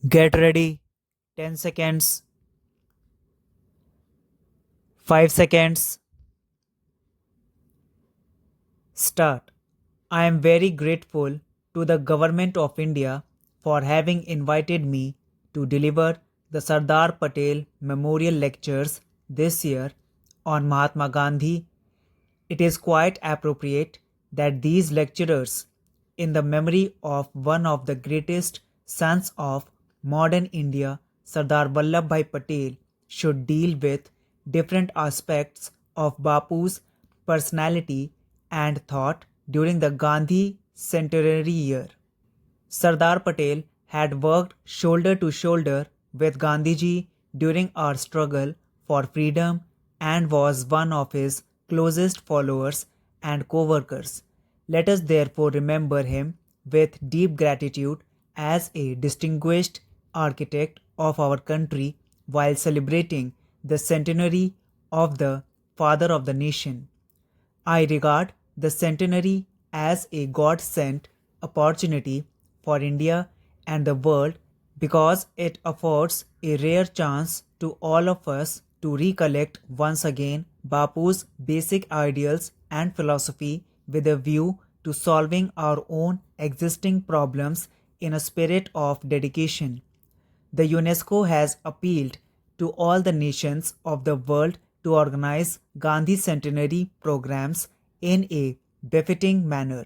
Get ready. 10 seconds. 5 seconds. Start. I am very grateful to the Government of India for having invited me to deliver the Sardar Patel Memorial Lectures this year on Mahatma Gandhi. It is quite appropriate that these lecturers, in the memory of one of the greatest sons of modern India, Sardar Vallabhbhai Patel, should deal with different aspects of Bapu's personality and thought during the Gandhi centenary year. Sardar Patel had worked shoulder to shoulder with Gandhiji during our struggle for freedom and was one of his closest followers and co-workers. Let us therefore remember him with deep gratitude as a distinguished architect of our country while celebrating the centenary of the father of the nation. I regard the centenary as a God sent opportunity for India and the world because it affords a rare chance to all of us to recollect once again Bapu's basic ideals and philosophy with a view to solving our own existing problems in a spirit of dedication. The UNESCO has appealed to all the nations of the world to organize Gandhi centenary programs in a befitting manner.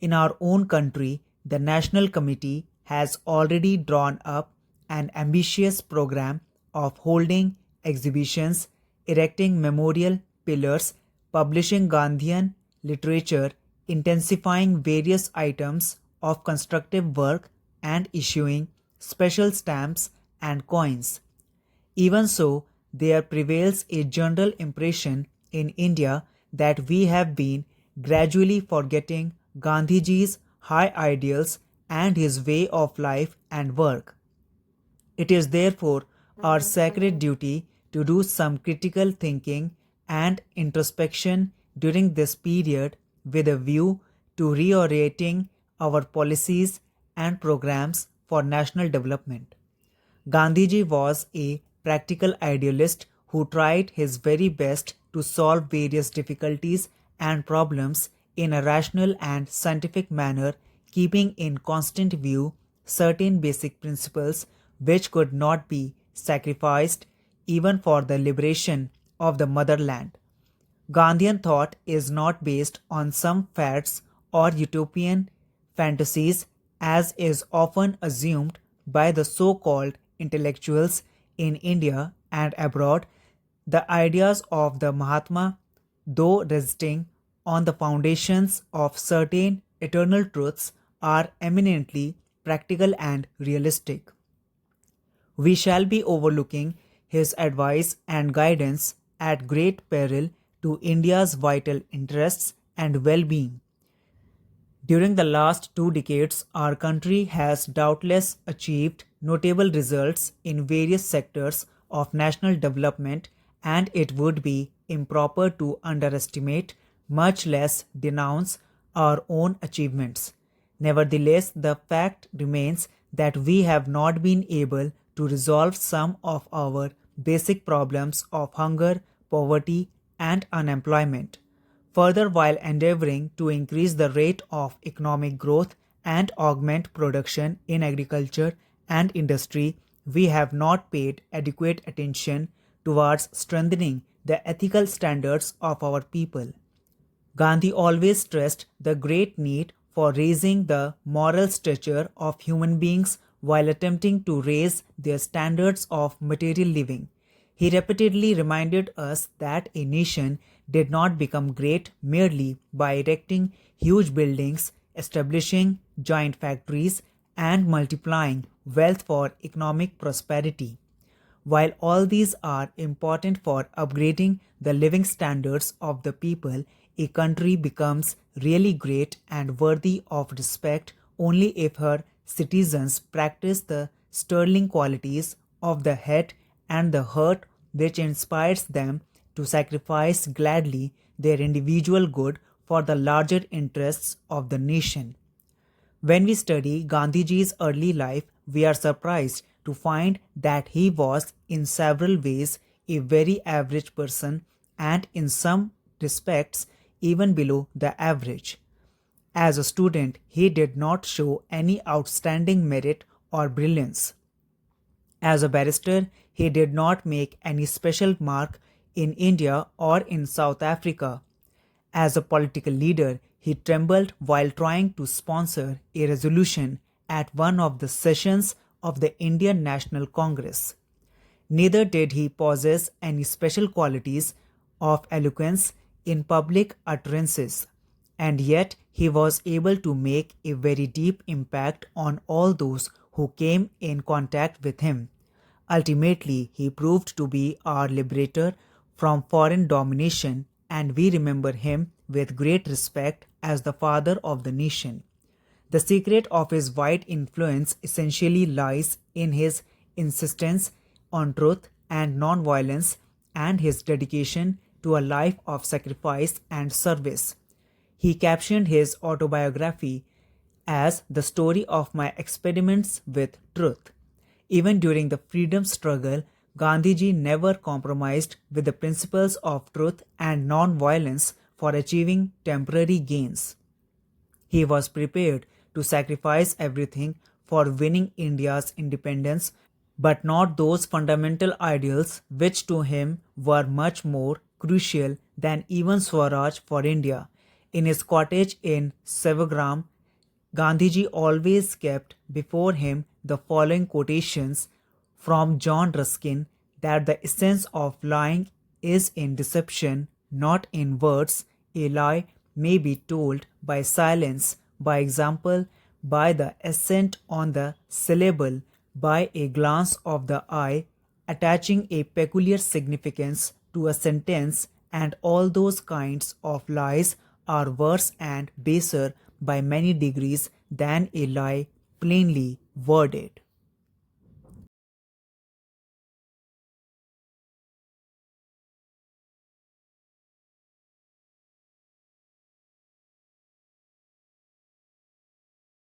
In our own country, the National Committee has already drawn up an ambitious program of holding exhibitions, erecting memorial pillars, publishing Gandhian literature, intensifying various items of constructive work, and issuing special stamps and coins. Even so, there prevails a general impression in India that we have been gradually forgetting Gandhiji's high ideals and his way of life and work. It is therefore our sacred duty to do some critical thinking and introspection during this period with a view to reorienting our policies and programs for national development. Gandhiji was a practical idealist who tried his very best to solve various difficulties and problems in a rational and scientific manner, keeping in constant view certain basic principles which could not be sacrificed even for the liberation of the motherland. Gandhian thought is not based on some fads or utopian fantasies as is often assumed by the so called intellectuals in India and abroad. The ideas of the Mahatma, though resting on the foundations of certain eternal truths, are eminently practical and realistic. We shall be overlooking his advice and guidance at great peril to India's vital interests and well being. During the last 2 decades, our country has doubtless achieved notable results in various sectors of national development, and it would be improper to underestimate, much less denounce, our own achievements. Nevertheless, the fact remains that we have not been able to resolve some of our basic problems of hunger, poverty, and unemployment. Further, while endeavoring to increase the rate of economic growth and augment production in agriculture and industry, we have not paid adequate attention towards strengthening the ethical standards of our people. Gandhi always stressed the great need for raising the moral stature of human beings while attempting to raise their standards of material living. He repeatedly reminded us that a nation did not become great merely by erecting huge buildings, establishing giant factories, and multiplying wealth for economic prosperity. While all these are important for upgrading the living standards of the people, a country becomes really great and worthy of respect only if her citizens practice the sterling qualities of the head and the heart which inspires them to sacrifice gladly their individual good for the larger interests of the nation. When we study Gandhiji's early life, we are surprised to find that he was in several ways a very average person and in some respects even below the average. As a student, he did not show any outstanding merit or brilliance. As a barrister, he did not make any special mark in India or in South Africa. As a political leader, he trembled while trying to sponsor a resolution at one of the sessions of the Indian National Congress. Neither did he possess any special qualities of eloquence in public utterances, and yet he was able to make a very deep impact on all those who came in contact with him. Ultimately, he proved to be our liberator from foreign domination, and we remember him with great respect as the father of the nation. The secret of his wide influence essentially lies in his insistence on truth and nonviolence and his dedication to a life of sacrifice and service. He captioned his autobiography as the story of my experiments with truth. Even during the freedom struggle, Gandhiji never compromised with the principles of truth and non-violence for achieving temporary gains. He was prepared to sacrifice everything for winning India's independence, but not those fundamental ideals which to him were much more crucial than even Swaraj for India. In his cottage in Sevagram, Gandhiji always kept before him the following quotations from John Ruskin, that the essence of lying is in deception, not in words. A lie may be told by silence, by example, by the accent on the syllable, by a glance of the eye, attaching a peculiar significance to a sentence, and all those kinds of lies are worse and baser by many degrees than a lie plainly worded.